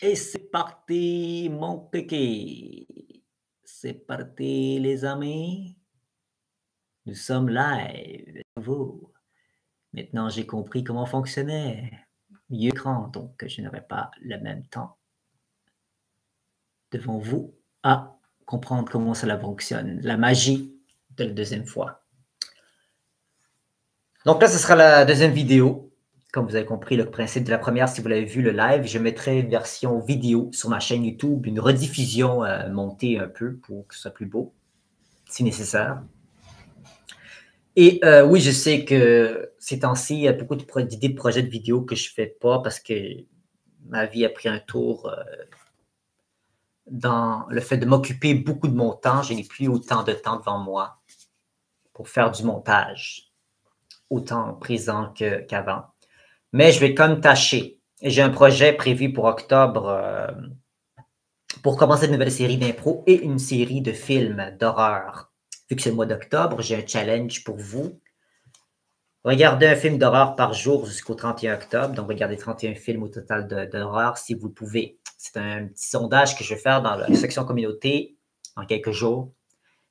Et c'est parti, mon kéké. C'est parti, les amis. Nous sommes live, à nouveau. Maintenant, j'ai compris comment fonctionnait mieux écran, donc je n'aurai pas le même temps devant vous à comprendre comment cela fonctionne. La magie de la deuxième fois. Donc là, ce sera la deuxième vidéo. Comme vous avez compris, le principe de la première, si vous l'avez vu le live, je mettrai une version vidéo sur ma chaîne YouTube, une rediffusion montée un peu pour que ce soit plus beau, si nécessaire. Et oui, je sais que ces temps-ci, il y a beaucoup d'idées de projets de vidéo que je ne fais pas parce que ma vie a pris un tour dans le fait de m'occuper beaucoup de mon temps. Je n'ai plus autant de temps devant moi pour faire du montage, autant présent qu'avant. Mais je vais quand même tâcher. Et j'ai un projet prévu pour octobre pour commencer une nouvelle série d'impro et une série de films d'horreur. Vu que c'est le mois d'octobre, j'ai un challenge pour vous. Regardez un film d'horreur par jour jusqu'au 31 octobre. Donc, regardez 31 films au total d'horreur si vous pouvez. C'est un petit sondage que je vais faire dans la section communauté en quelques jours.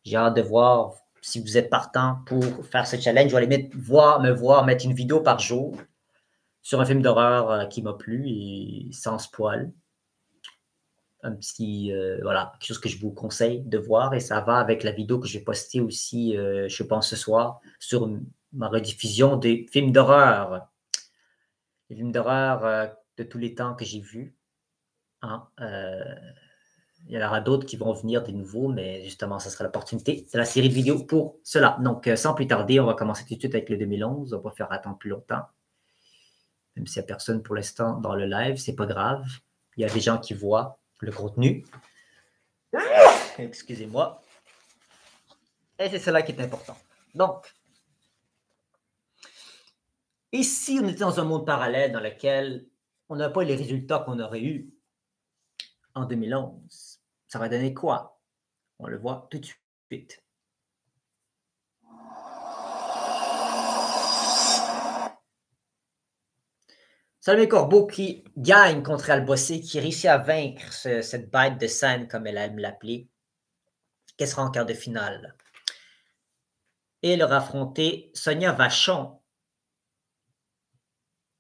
J'ai hâte de voir si vous êtes partant pour faire ce challenge. Je vais aller me voir mettre une vidéo par jour sur un film d'horreur qui m'a plu et sans spoil. Un petit, voilà, quelque chose que je vous conseille de voir et ça va avec la vidéo que j'ai postée aussi, je pense, ce soir sur ma rediffusion des films d'horreur. Les films d'horreur de tous les temps que j'ai vus. Hein, il y en aura d'autres qui vont venir des nouveaux, mais justement, ce sera l'opportunité de la série de vidéos pour cela. Donc, sans plus tarder, on va commencer tout de suite avec le 2011. On va faire attendre plus longtemps. Même s'il n'y a personne pour l'instant dans le live, c'est pas grave. Il y a des gens qui voient le contenu. Excusez-moi. Et c'est cela qui est important. Donc, ici, on était dans un monde parallèle dans lequel on n'a pas les résultats qu'on aurait eus en 2011. Ça va donner quoi? On le voit tout de suite. Salomé Corbeau qui gagne contre Albossé, qui réussit à vaincre cette bête de scène, comme elle aime l'appeler, qui sera en quart de finale. Et elle aura affronté Sonia Vachon,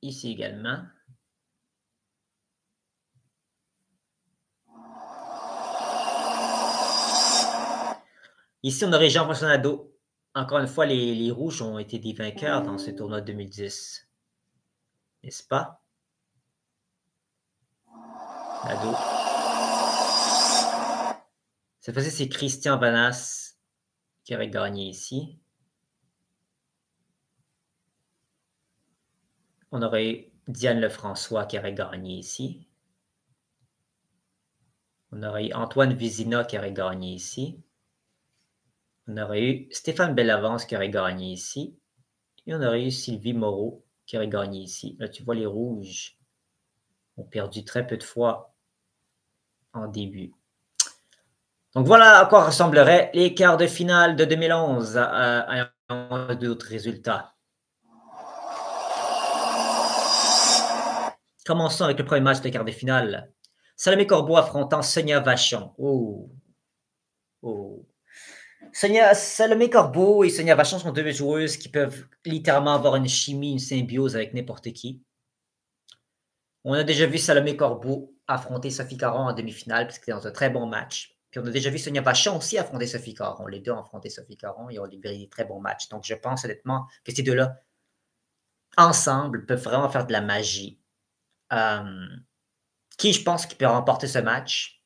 ici également. Ici, on aurait Jean-François Nadeau. Encore une fois, les Rouges ont été des vainqueurs dans ce tournoi 2010. N'est-ce pas? Nadeau. Cette fois-ci, c'est Christian Vanas qui aurait gagné ici. On aurait eu Diane Lefrançois qui aurait gagné ici. On aurait eu Antoine Vézina qui aurait gagné ici. On aurait eu Stéphane Bellavance qui aurait gagné ici. Et on aurait eu Sylvie Moreau qui aurait gagné ici. Là, tu vois, les Rouges ont perdu très peu de fois en début. Donc voilà à quoi ressembleraient les quarts de finale de 2011 à d'autres résultats. Commençons avec le premier match de quart de finale. Salomé Corbeau affrontant Sonia Vachon. Oh. Salomé Corbeau et Sonia Vachon sont deux joueuses qui peuvent littéralement avoir une chimie, une symbiose avec n'importe qui. On a déjà vu Salomé Corbeau affronter Sophie Caron en demi-finale, parce que c'était dans un très bon match. Puis on a déjà vu Sonia Vachon aussi affronter Sophie Caron. Les deux ont affronté Sophie Caron et ont livré des très bons matchs. Donc je pense honnêtement que ces deux-là, ensemble, peuvent vraiment faire de la magie. Qui je pense qui peut remporter ce match,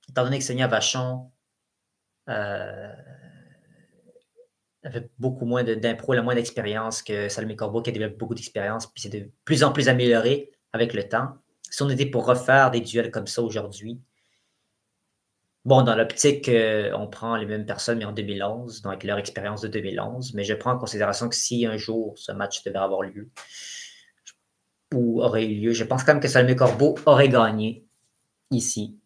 étant donné que Sonia Vachon avait beaucoup moins d'impro, moins d'expérience que Salomé Corbeau, qui a développé beaucoup d'expérience, puis c'est de plus en plus amélioré avec le temps. Si on était pour refaire des duels comme ça aujourd'hui, bon, dans l'optique, on prend les mêmes personnes, mais en 2011, donc avec leur expérience de 2011, mais je prends en considération que si un jour ce match devait avoir lieu, ou aurait eu lieu, je pense quand même que Salomé Corbeau aurait gagné ici.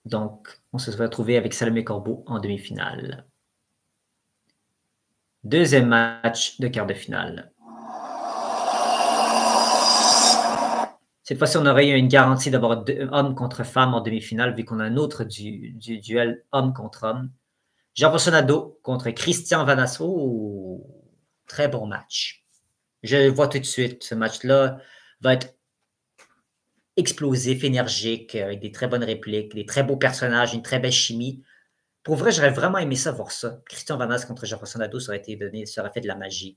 Donc, on se serait retrouvé avec Salomé Corbeau en demi-finale. Deuxième match de quart de finale. Cette fois-ci, on aurait eu une garantie d'avoir homme contre femme en demi-finale, vu qu'on a un autre duel homme contre homme. Jean-François Nadeau contre Christian Vanasso. Très bon match. Je vois tout de suite, ce match-là va être explosif, énergique, avec des très bonnes répliques, des très beaux personnages, une très belle chimie. Pour vrai, j'aurais vraiment aimé ça, voir ça. Christian Vanasse contre Jean-François Nadeau, ça aurait été donné, ça aurait fait de la magie.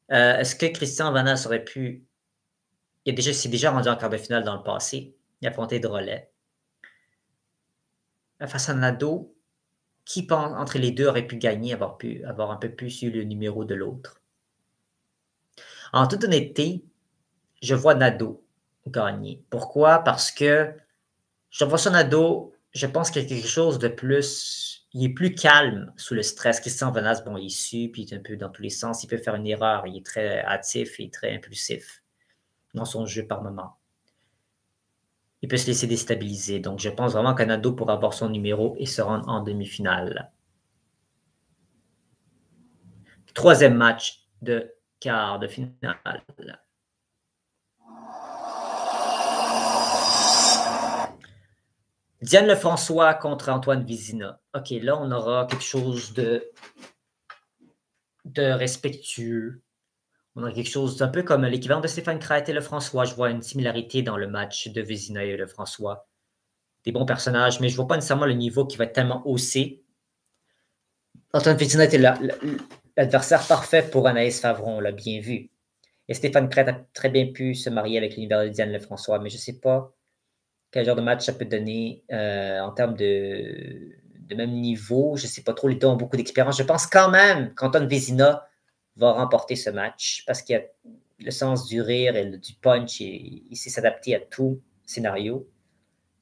Est-ce que Christian Vanasse aurait pu... s'est déjà rendu en quart de finale dans le passé. Il a affronté Drolet. Face à Nadeau, qui pense entre les deux aurait pu gagner, avoir un peu plus eu le numéro de l'autre? En toute honnêteté, je vois Nadeau gagner. Pourquoi? Parce que Jean-François Nadeau, je pense qu'il y a quelque chose de plus... Il est plus calme sous le stress. Christian Vanasse, bon, il est su, puis il est un peu dans tous les sens. Il peut faire une erreur. Il est très hâtif et très impulsif dans son jeu par moment. Il peut se laisser déstabiliser. Donc, je pense vraiment que Nadeau pourra avoir son numéro et se rendre en demi-finale. Troisième match de quart de finale. Diane Lefrançois contre Antoine Vézina. OK, là, on aura quelque chose de respectueux. On a quelque chose d'un peu comme l'équivalent de Stéphane Crête et Lefrançois. Je vois une similarité dans le match de Vézina et Lefrançois. Des bons personnages, mais je ne vois pas nécessairement le niveau qui va être tellement haussé. Antoine Vézina était l'adversaire parfait pour Anaïs Favron, on l'a bien vu. Et Stéphane Crête a très bien pu se marier avec l'univers de Diane Lefrançois, mais je ne sais pas quel genre de match ça peut donner en termes de même niveau. Je ne sais pas trop, les deux ont beaucoup d'expérience. Je pense quand même qu'Antoine Vézina va remporter ce match parce qu'il a le sens du rire et du punch et il sait s'adapter à tout scénario.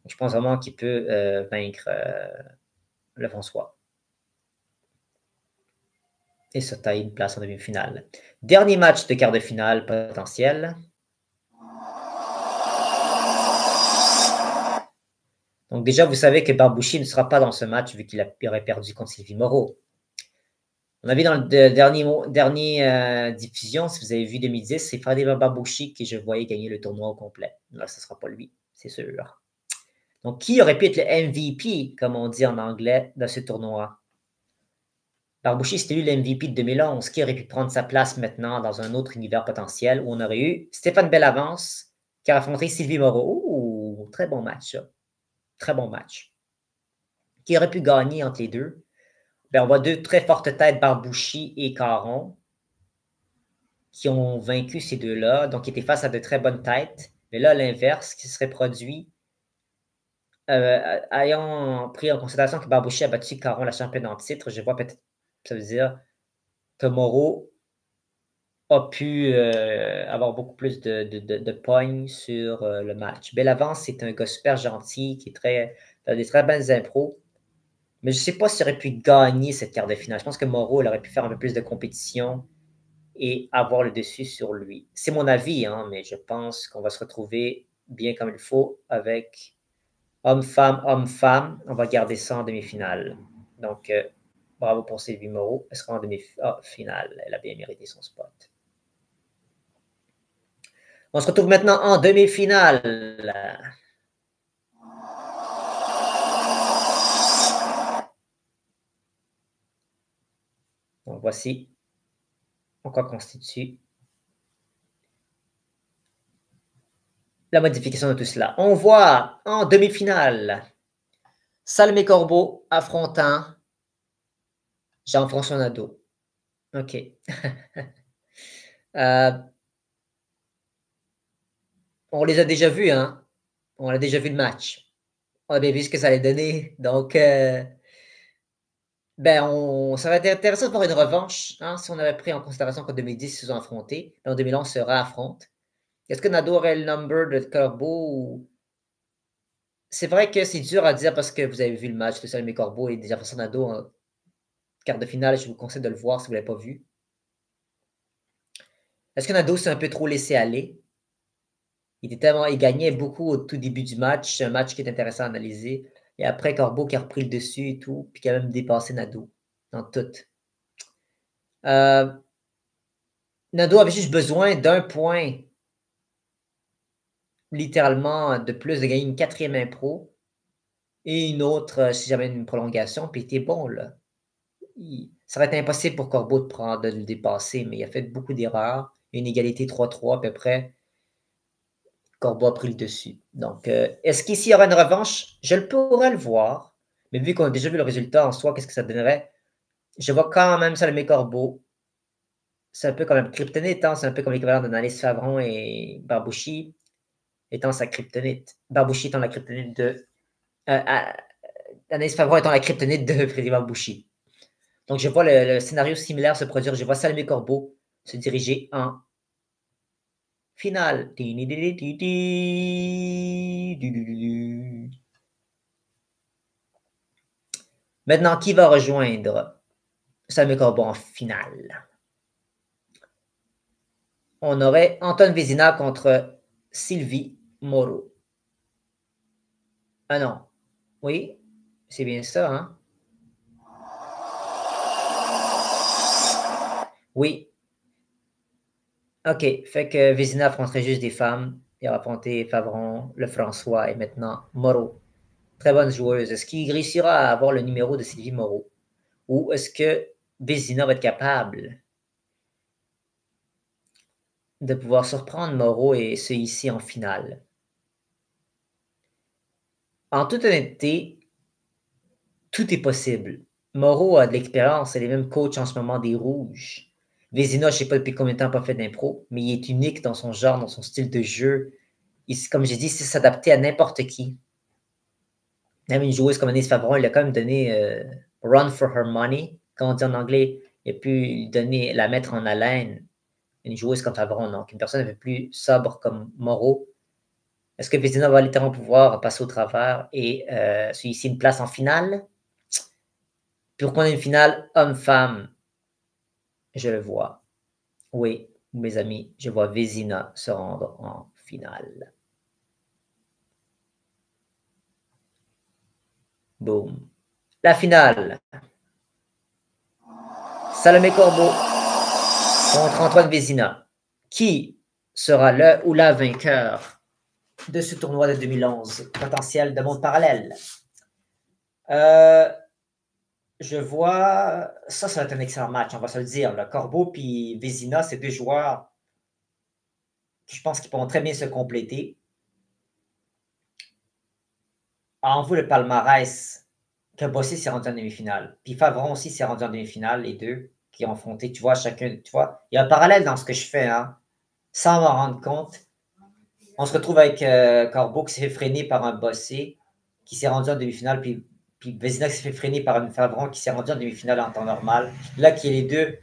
Donc, je pense vraiment qu'il peut vaincre Lefrançois et se tailler une place en demi-finale. Dernier match de quart de finale potentiel. Donc déjà, vous savez que Barbouchi ne sera pas dans ce match vu qu'il aurait perdu contre Sylvie Moreau. On a vu dans le dernier diffusion, si vous avez vu 2010, c'est Freddy Barbouchi que je voyais gagner le tournoi au complet. Là, ce ne sera pas lui, c'est sûr. Donc, qui aurait pu être le MVP, comme on dit en anglais, de ce tournoi? Barbouchi, c'était lui le MVP de 2011. Qui aurait pu prendre sa place maintenant dans un autre univers potentiel où on aurait eu Stéphane Bellavance qui a affronté Sylvie Moreau. Ouh, très bon match, ça. Très bon match. Qui aurait pu gagner entre les deux? Ben, on voit deux très fortes têtes, Barbouchi et Caron, qui ont vaincu ces deux-là, donc qui étaient face à de très bonnes têtes. Mais là, l'inverse qui serait produit, ayant pris en considération que Barbouchi a battu Caron, la championne en titre, je vois peut-être, ça veut dire que Moreau a pu avoir beaucoup plus de points sur le match. Bellavance, c'est un gars super gentil, qui a des très bonnes impros. Mais je ne sais pas s'il aurait pu gagner cette quart de finale. Je pense que Moreau il aurait pu faire un peu plus de compétition et avoir le dessus sur lui. C'est mon avis, hein, mais je pense qu'on va se retrouver bien comme il faut avec homme-femme, homme-femme. On va garder ça en demi-finale. Donc, bravo pour Sylvie Moreau. Elle sera en demi-finale. Elle a bien mérité son spot. On se retrouve maintenant en demi-finale. Donc, voici en quoi constitue la modification de tout cela. On voit en demi-finale Salmé Corbeau affrontant Jean-François Nadeau. OK. On les a déjà vus, hein? On a déjà vu le match. On a bien vu ce que ça allait donner. Donc, ça va être intéressant de voir une revanche. Hein, si on avait pris en considération qu'en 2010, ils se sont affrontés. En 2011, se réaffrontent. Est-ce que Nadeau aurait le number de Corbeau ou... C'est vrai que c'est dur à dire parce que vous avez vu le match de Salmé Corbeau et Jean-François Nadeau en quart de finale. Je vous conseille de le voir si vous ne l'avez pas vu. Est-ce que Nadeau s'est un peu trop laissé aller? Il gagnait beaucoup au tout début du match. C'est un match qui est intéressant à analyser. Et après, Corbeau qui a repris le dessus et tout, puis qui a même dépassé Nadeau dans tout. Nadeau avait juste besoin d'un point littéralement de plus de gagner une 4e impro et une autre si jamais une prolongation, puis il était bon, là. Ça aurait été impossible pour Corbeau de le dépasser, mais il a fait beaucoup d'erreurs. Une égalité 3-3, à peu près. Corbeau a pris le dessus. Donc, est-ce qu'ici, il y aura une revanche? Je pourrais le voir, mais vu qu'on a déjà vu le résultat en soi, qu'est-ce que ça donnerait? Je vois quand même Salomé Corbeau. C'est un peu comme un kryptonite, hein? C'est un peu comme l'équivalent d'Analyse Favron et Barbouchi étant sa kryptonite. Barbouchi étant la kryptonite de... Anaïs Favron étant la kryptonite de Freddy Barbouchi. Donc, je vois le scénario similaire se produire. Je vois Salomé Corbeau se diriger en finale. Maintenant, qui va rejoindre Salomé Corbeau en finale? On aurait Antoine Vézina contre Sylvie Moreau. Ah non. Oui, c'est bien ça, hein? Oui. OK. Fait que Vézina affronterait juste des femmes. Il a affronté Favron, Lefrançois et maintenant Moreau. Très bonne joueuse. Est-ce qu'il réussira à avoir le numéro de Sylvie Moreau? Ou est-ce que Vézina va être capable de pouvoir surprendre Moreau et se hisser en finale? En toute honnêteté, tout est possible. Moreau a de l'expérience, elle est même coach en ce moment des Rouges. Vézina, je ne sais pas depuis combien de temps pas fait d'impro, mais il est unique dans son genre, dans son style de jeu. Comme j'ai dit, il sait s'adapter à n'importe qui. Même une joueuse comme Anaïs Favron, il a quand même donné run for her money, quand on dit en anglais. Il a pu la mettre en haleine. Une joueuse comme Favron, donc une personne un peu plus sobre comme Moreau. Est-ce que Vézina va littéralement pouvoir passer au travers et se hisser une place en finale? Pour qu'on ait une finale homme-femme, je le vois. Oui, mes amis, je vois Vézina se rendre en finale. Boum. La finale. Salomé Corbeau contre Antoine Vézina. Qui sera le ou la vainqueur de ce tournoi de 2011? Potentiel de monde parallèle. Je vois... Ça va être un excellent match, on va se le dire. Là. Corbeau et Vézina, c'est deux joueurs qui, je pense, qu'ils pourront très bien se compléter. En vous, le palmarès, que Bossé s'est rendu en demi-finale. Puis Favron aussi s'est rendu en demi-finale, les deux qui ont affronté. Tu vois, chacun, tu vois, il y a un parallèle dans ce que je fais, hein, sans m'en rendre compte. On se retrouve avec Corbeau qui s'est fait freiner par un Bossé qui s'est rendu en demi-finale, puis Vézina qui s'est fait freiner par une Favron qui s'est rendu en demi-finale en temps normal. Là, qui les deux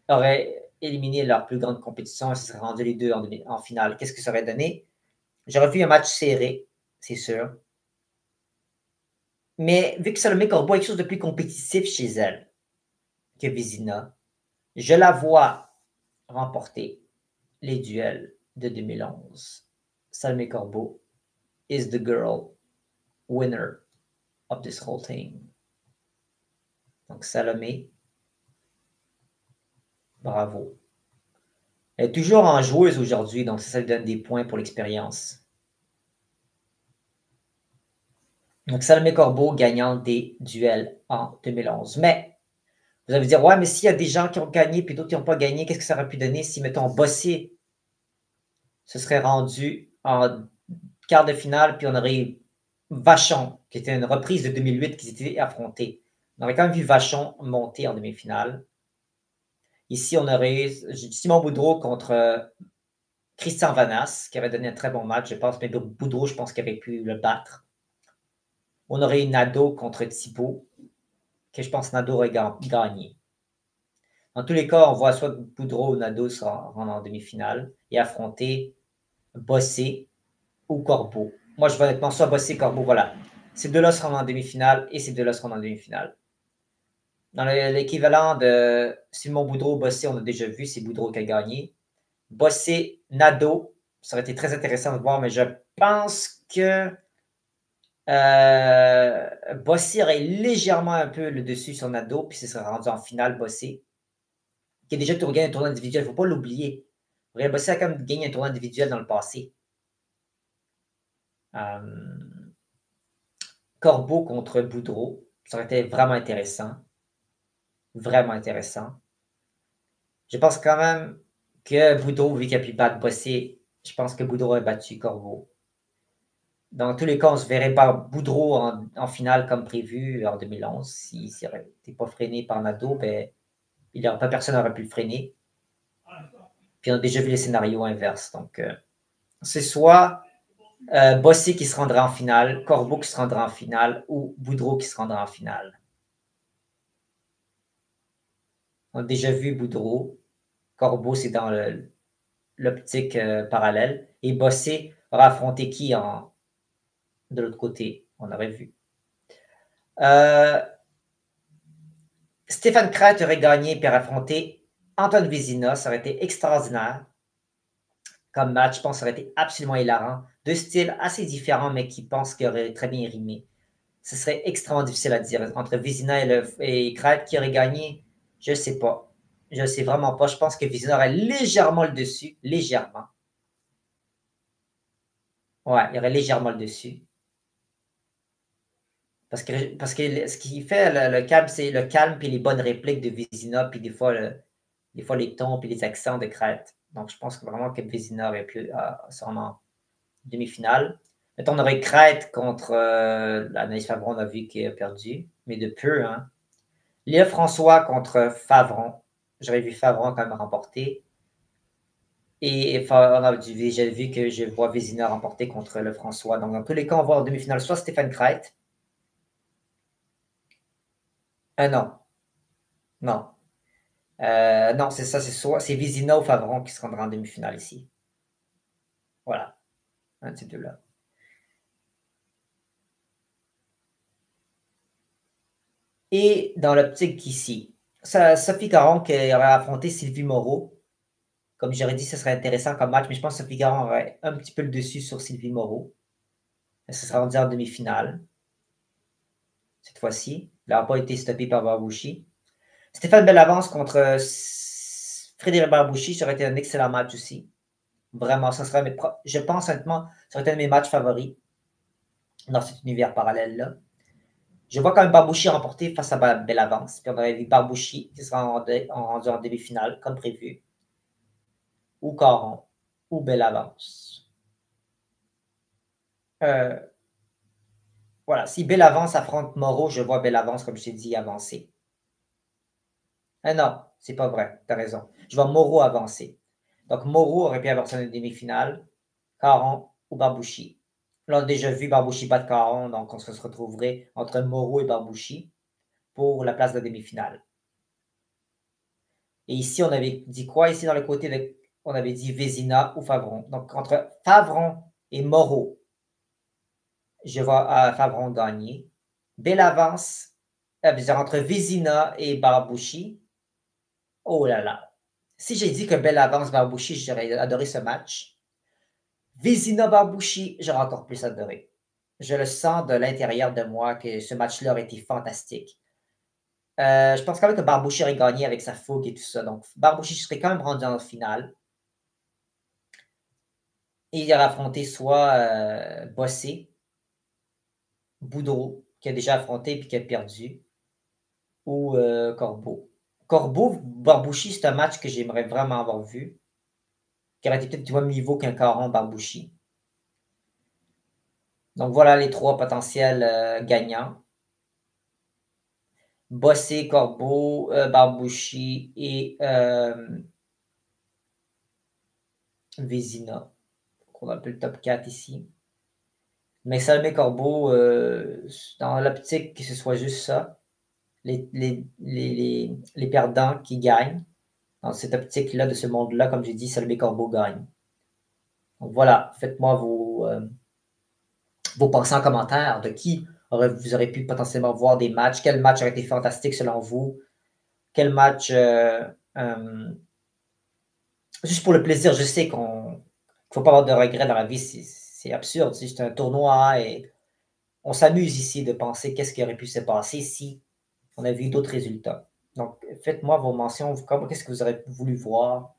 auraient éliminé leur plus grande compétition et se seraient rendus les deux en finale. Qu'est-ce que ça aurait donné? J'aurais vu un match serré, c'est sûr. Mais vu que Salomé Corbeau a quelque chose de plus compétitif chez elle que Vézina, je la vois remporter les duels de 2011. Salomé Corbeau is the girl winner of this whole thing. Donc Salomé, bravo. Elle est toujours en joueuse aujourd'hui, donc ça lui donne des points pour l'expérience. Donc Salomé Corbeau gagnant des duels en 2011. Mais vous allez me dire, ouais, mais s'il y a des gens qui ont gagné puis d'autres qui n'ont pas gagné, qu'est-ce que ça aurait pu donner si, mettons, Bossé se serait rendu en quart de finale, puis on aurait Vachon, qui était une reprise de 2008 qu'ils étaient affrontés. On aurait quand même vu Vachon monter en demi-finale. Ici, on aurait Simon Boudreau contre Christian Vanas, qui avait donné un très bon match, je pense, mais Boudreau, je pense qu'il avait pu le battre. On aurait Nadeau contre Thibault, que je pense que Nadeau aurait gagné. Dans tous les cas, on voit soit Boudreau ou Nadeau se rendre en demi-finale et affronter Bossé ou Corbeau. Moi, je vais honnêtement soit Bossé, Corbeau, voilà. Ces deux-là seront en demi-finale et ces deux-là seront en demi-finale. Dans l'équivalent de Simon Boudreau, Bossé, on a déjà vu, c'est Boudreau qui a gagné. Bossé, Nadeau, ça aurait été très intéressant de voir, mais je pense que Bossé aurait légèrement un peu le dessus sur Nadeau, puis ce serait rendu en finale Bossé, qui a déjà gagné un tournoi individuel, il ne faut pas l'oublier. Bossé a quand même gagné un tournoi individuel dans le passé. Corbeau contre Boudreau, ça aurait été vraiment intéressant. Vraiment intéressant. Je pense quand même que Boudreau, vu qu'il a pu battre Bossé, je pense que Boudreau a battu Corbeau. Dans tous les cas, on se verrait par Boudreau en finale comme prévu en 2011. S'il n'était pas freiné par Nadeau, ben, personne n'aurait pu le freiner. Puis on a déjà vu les scénarios inverses. Donc, c'est soit Bossé qui se rendra en finale, Corbeau qui se rendra en finale ou Boudreau qui se rendra en finale. On a déjà vu Boudreau. Corbeau, c'est dans l'optique parallèle. Et Bossé aura affronté qui de l'autre côté? On aurait vu. Stéphane Crête aurait gagné et affronté Antoine Vézina. Ça aurait été extraordinaire comme match. Je pense que ça aurait été absolument hilarant. Deux styles assez différents, mais qui pensent qu'ils auraient très bien rimé. Ce serait extrêmement difficile à dire. Entre Vézina et Crête, qui aurait gagné? Je ne sais pas. Je ne sais vraiment pas. Je pense que Vézina aurait légèrement le dessus. Légèrement. Ouais, il y aurait légèrement le dessus. Parce que ce qui fait le calme, c'est le calme et les bonnes répliques de Vézina, puis des fois les tons et les accents de Crête. Donc, je pense vraiment que Vézina aurait pu se rendre en demi-finale. Mettons, on aurait Crête contre Anaïs Favron, on a vu qu'il a perdu, mais de peu. Hein. Léa François contre Favron. J'aurais vu Favron quand même remporter. Et on a déjà vu que je vois Vézina remporter contre le François. Donc, dans tous les cas, on va en demi-finale soit Stéphane Crête. Non. Non. Non, c'est ça, c'est Vézina ou Favron qui se rendra en demi-finale ici. Voilà. Un de ces deux-là. Et dans l'optique ici, Sophie Caron qui aurait affronté Sylvie Moreau. Comme j'aurais dit, ce serait intéressant comme match, mais je pense que Sophie Caron aurait un petit peu le dessus sur Sylvie Moreau. Ce sera rendu en demi-finale. Cette fois-ci. Il n'aura pas été stoppé par Barbouchi. Stéphane Bellavance contre Frédéric Barbouchi, ça aurait été un excellent match aussi. Vraiment, ça serait, je pense honnêtement, ça aurait été un de mes matchs favoris dans cet univers parallèle-là. Je vois quand même Barbouchi remporter face à Bellavance. Puis on aurait vu Barbouchi qui sera rendu en demi-finale, comme prévu. Ou Caron, ou Bellavance. Voilà, si Bellavance affronte Moreau, je vois Bellavance, comme je t'ai dit, avancer. Non, c'est pas vrai, tu as raison. Je vois Moreau avancer. Donc, Moreau aurait pu avancer en demi-finale, Caron ou Barbouchi. Là, on a déjà vu Barbouchi battre Caron, donc on se retrouverait entre Moreau et Barbouchi pour la place de demi-finale. Et ici, on avait dit quoi? Ici, dans le côté, on avait dit Vézina ou Favron. Donc, entre Favron et Moreau, je vois Favron gagner. Bellavance, entre Vézina et Barbouchi. Oh là là. Si j'ai dit que Bellavance Barbouchi, j'aurais adoré ce match. Vézina Barbouchi, j'aurais encore plus adoré. Je le sens de l'intérieur de moi que ce match-là aurait été fantastique. Je pense quand même que Barbouchi aurait gagné avec sa fougue et tout ça. Donc, Barbouchi serait quand même rendu en finale. Et il aurait affronté soit Bossé, Boudreau, qui a déjà affronté et qui a perdu, ou Corbeau. Corbeau, Barbouchi, c'est un match que j'aimerais vraiment avoir vu, qui aurait été peut-être du même niveau qu'un Caron Barbouchi. Donc voilà les trois potentiels gagnants. Bossé, Corbeau, Barbouchi et Vézina. On a un peu le top 4 ici. Mais Salomé Corbeau, dans l'optique que ce soit juste ça, les perdants qui gagnent, dans cette optique-là, de ce monde-là, comme j'ai dit, Salomé Corbeau gagne. Donc voilà, faites-moi vos pensées en commentaire de qui vous aurez pu potentiellement voir des matchs. Quel match aurait été fantastique selon vous? Quel match, juste pour le plaisir, je sais qu'il ne faut pas avoir de regrets dans la vie, c'est absurde, c'est un tournoi et on s'amuse ici de penser qu'est-ce qui aurait pu se passer si on avait eu d'autres résultats. Donc, faites-moi vos mentions, qu'est-ce que vous aurez voulu voir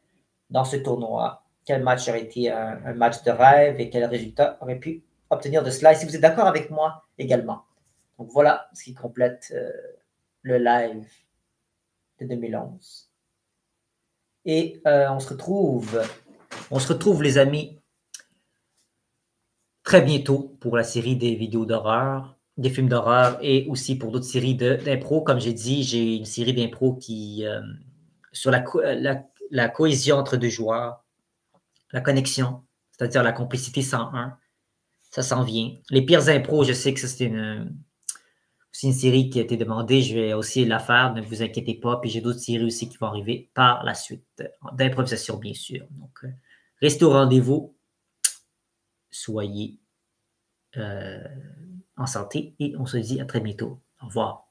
dans ce tournoi? Quel match aurait été un match de rêve et quel résultat aurait pu obtenir de cela et si vous êtes d'accord avec moi également. Donc voilà ce qui complète le live de 2011. Et on se retrouve les amis très bientôt pour la série des vidéos d'horreur, des films d'horreur et aussi pour d'autres séries d'impro. Comme j'ai dit, j'ai une série d'impro qui sur la cohésion entre deux joueurs, la connexion, c'est-à-dire la complicité 101. Ça s'en vient. Les pires impros, je sais que ça, c'est aussi une série qui a été demandée. Je vais aussi la faire, ne vous inquiétez pas. Puis j'ai d'autres séries aussi qui vont arriver par la suite, d'improvisation, bien sûr. Donc, restez au rendez-vous. Soyez en santé et on se dit à très bientôt. Au revoir.